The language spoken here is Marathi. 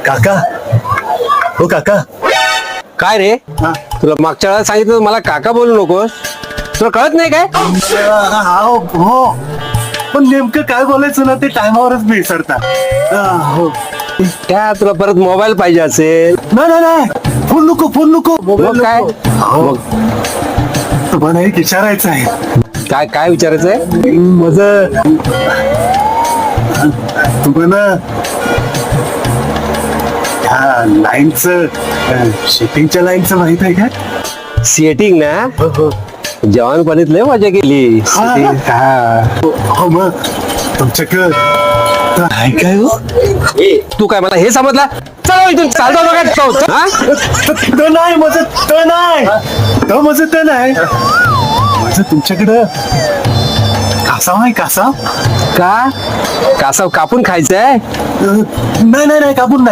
काका हो काका. काय रे तुला मागच्या वेळेला सांगितलं मला काका बोलू नकोस. तुला कळत नाही काय? हो पण नेमकं काय बोलायचं ना ते टायमावरच विसरता. हो त्या तुला परत मोबाईल पाहिजे असेल. नाही नाही फोन नको मग काय? हो तुम्हाला एक विचारायचं आहे. काय काय विचारायचंय? माझं तुम्हाला ह्या लाईनचं शिपिंगच्या लाईनचं माहित आहे का? सेटिंग ना हो जवानपणीत लय मजा केली. हो मग तुमच्याकडं आहे काय हो? तू काय मला हे समजला? चल इथून चालतो बघा. तो नाही माझं तो नाही तो माझं ते नाही माझं तुमच्याकडं कासाव आहे कासाव. का कासाव कापून खायचंय? नाही कापून नाही